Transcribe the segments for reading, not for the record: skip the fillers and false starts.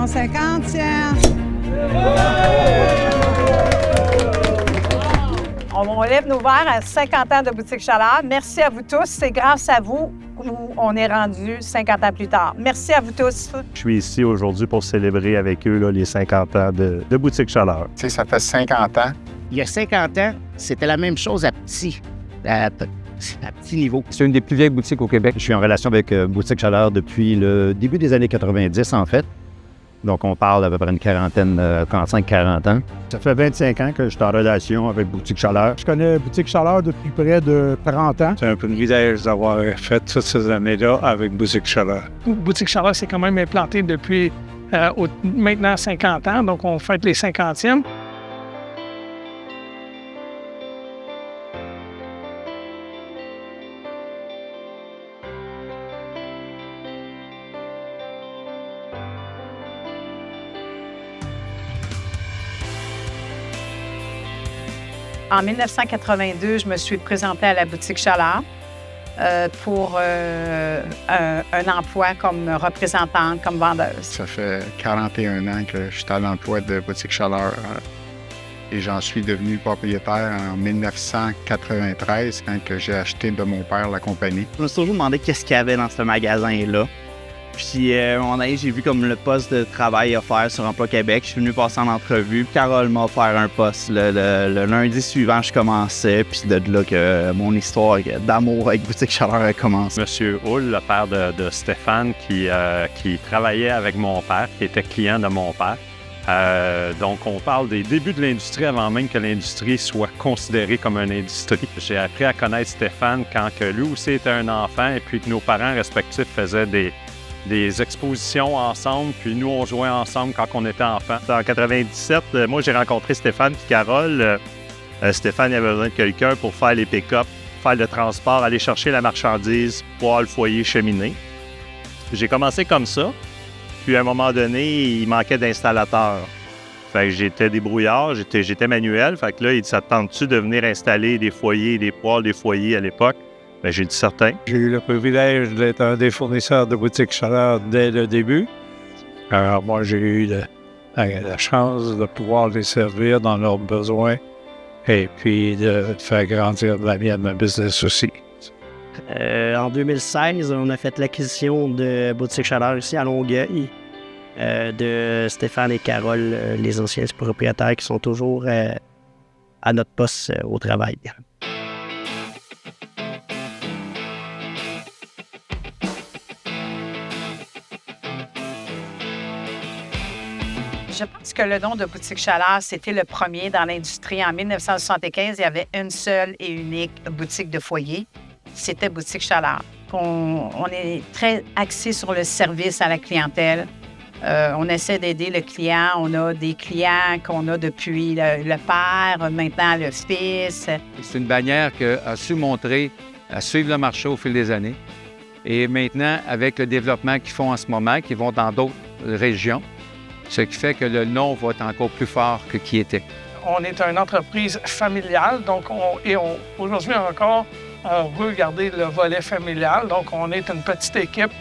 50e. On lève nos verres à 50 ans de Boutique Chaleur. Merci à vous tous. C'est grâce à vous qu'on est rendu 50 ans plus tard. Merci à vous tous. Je suis ici aujourd'hui pour célébrer avec eux là, les 50 ans de Boutique Chaleur. Tu sais, ça fait 50 ans. Il y a 50 ans, c'était la même chose à petit niveau. C'est une des plus vieilles boutiques au Québec. Je suis en relation avec Boutique Chaleur depuis le début des années 90, en fait. Donc, on parle d'à peu près une quarantaine, 35-40 ans. Ça fait 25 ans que je suis en relation avec Boutique Chaleur. Je connais Boutique Chaleur depuis près de 30 ans. C'est un privilège d'avoir fait toutes ces années-là avec Boutique Chaleur. Boutique Chaleur s'est quand même implanté depuis maintenant 50 ans, donc on fête les 50e. En 1982, je me suis présentée à la Boutique Chaleur pour un emploi comme représentante, comme vendeuse. Ça fait 41 ans que je suis à l'emploi de Boutique Chaleur et j'en suis devenu propriétaire en 1993 quand que j'ai acheté de mon père la compagnie. Je me suis toujours demandé qu'est-ce qu'il y avait dans ce magasin-là. Puis, à un moment donné, j'ai vu comme le poste de travail offert sur Emploi Québec. Je suis venu passer en entrevue. Carole m'a offert un poste. Le lundi suivant, je commençais. Puis de là que mon histoire d'amour avec Boutique Chaleur a commencé. Monsieur Hull, le père de Stéphane, qui travaillait avec mon père, qui était client de mon père. Donc, on parle des débuts de l'industrie avant même que l'industrie soit considérée comme une industrie. J'ai appris à connaître Stéphane quand que lui aussi était un enfant et puis que nos parents respectifs faisaient des expositions ensemble, puis nous, on jouait ensemble quand on était enfants. En 97, moi, j'ai rencontré Stéphane et Carole. Stéphane avait besoin de quelqu'un pour faire les pick-up, faire le transport, aller chercher la marchandise, voir le foyer cheminer. J'ai commencé comme ça, puis à un moment donné, il manquait d'installateurs. Fait que j'étais débrouillard, j'étais manuel. Fait que là, il dit, ça te tente-tu de venir installer des foyers, des poêles, des foyers à l'époque? Bien, j'ai dit certain. J'ai eu le privilège d'être un des fournisseurs de Boutique Chaleur dès le début. Alors moi, j'ai eu la chance de pouvoir les servir dans leurs besoins et puis de faire grandir la mienne, ma business aussi. En 2016, on a fait l'acquisition de Boutique Chaleur ici à Longueuil de Stéphane et Carole, les anciens propriétaires qui sont toujours à notre poste au travail. Je pense que le nom de Boutique Chaleur, c'était le premier dans l'industrie. En 1975, il y avait une seule et unique boutique de foyer. C'était Boutique Chaleur. On est très axé sur le service à la clientèle. On essaie d'aider le client. On a des clients qu'on a depuis le père, maintenant le fils. C'est une bannière qui a su montrer, à suivre le marché au fil des années. Et maintenant, avec le développement qu'ils font en ce moment, qu'ils vont dans d'autres régions, ce qui fait que le nom va être encore plus fort que qui était. On est une entreprise familiale, donc aujourd'hui encore, on veut garder le volet familial. Donc, on est une petite équipe.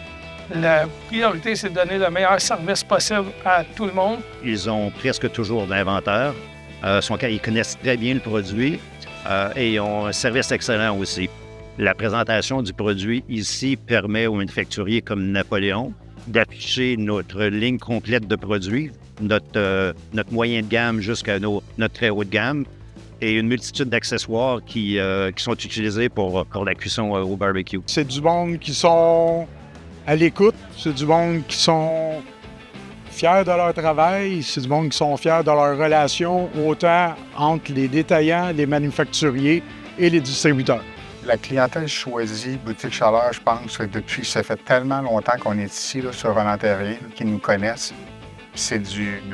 La priorité, c'est de donner le meilleur service possible à tout le monde. Ils ont presque toujours d'inventaire. Ils connaissent très bien le produit et ils ont un service excellent aussi. La présentation du produit ici permet aux manufacturiers comme Napoléon d'afficher notre ligne complète de produits, notre moyen de gamme jusqu'à notre très haut de gamme et une multitude d'accessoires qui sont utilisés pour la cuisson au barbecue. C'est du monde qui sont à l'écoute, c'est du monde qui sont fiers de leur travail, c'est du monde qui sont fiers de leur relation autant entre les détaillants, les manufacturiers et les distributeurs. La clientèle choisit Boutique Chaleur, je pense, depuis ça fait tellement longtemps qu'on est ici, là, sur Roland-Terrien, qu'ils nous connaissent.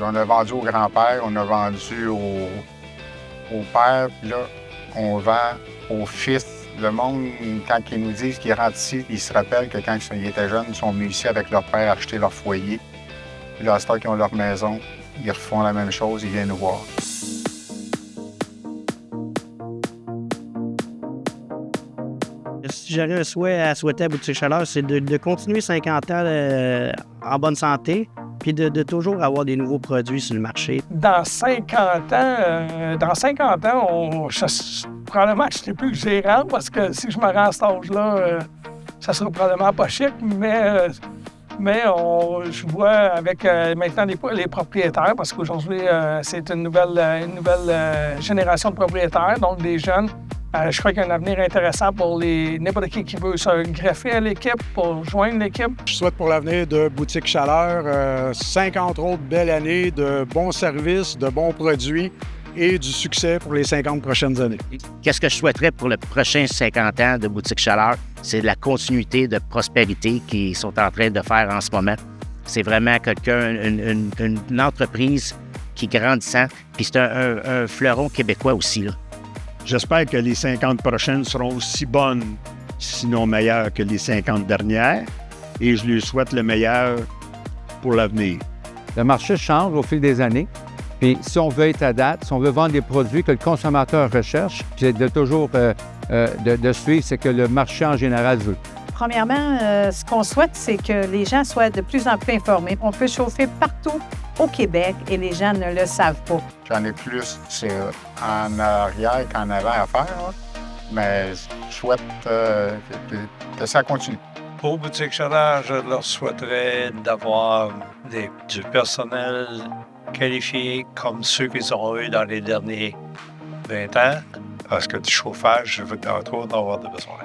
On a vendu au grand-père, on a vendu au père, puis là, on vend au fils. Le monde, quand ils nous disent qu'ils rentrent ici, ils se rappellent que quand ils étaient jeunes, ils sont venus ici avec leur père acheter leur foyer. Puis là, à ce temps qu'ils ont leur maison, ils refont la même chose, ils viennent nous voir. Si j'aurais un souhait à souhaiter à Boutique Chaleur, c'est de continuer 50 ans en bonne santé, puis de toujours avoir des nouveaux produits sur le marché. Dans 50 ans, probablement que je ne serai plus gérant parce que si je me rends à cet âge-là, ça sera probablement pas chic, mais je vois avec maintenant les propriétaires, parce qu'aujourd'hui, c'est une nouvelle génération de propriétaires, donc des jeunes. Je crois qu'il y a un avenir intéressant pour n'importe qui veut se greffer à l'équipe, pour joindre l'équipe. Je souhaite pour l'avenir de Boutique Chaleur 50 autres belles années de bons services, de bons produits et du succès pour les 50 prochaines années. Qu'est-ce que je souhaiterais pour le prochain 50 ans de Boutique Chaleur? C'est la continuité de prospérité qu'ils sont en train de faire en ce moment. C'est vraiment une entreprise qui est grandissante, puis c'est un fleuron québécois aussi, là. J'espère que les 50 prochaines seront aussi bonnes, sinon meilleures que les 50 dernières, et je lui souhaite le meilleur pour l'avenir. Le marché change au fil des années. Puis si on veut être à date, si on veut vendre des produits que le consommateur recherche, c'est de toujours de suivre ce que le marché en général veut. Premièrement, ce qu'on souhaite, c'est que les gens soient de plus en plus informés. On peut chauffer partout au Québec et les gens ne le savent pas. J'en ai plus en arrière qu'en avant à faire, hein. Mais je souhaite que ça continue. Pour Boutique Chaleur, je leur souhaiterais d'avoir du personnel qualifié comme ceux qu'ils ont eu dans les derniers 20 ans, parce que du chauffage, je veux encore en avoir besoin.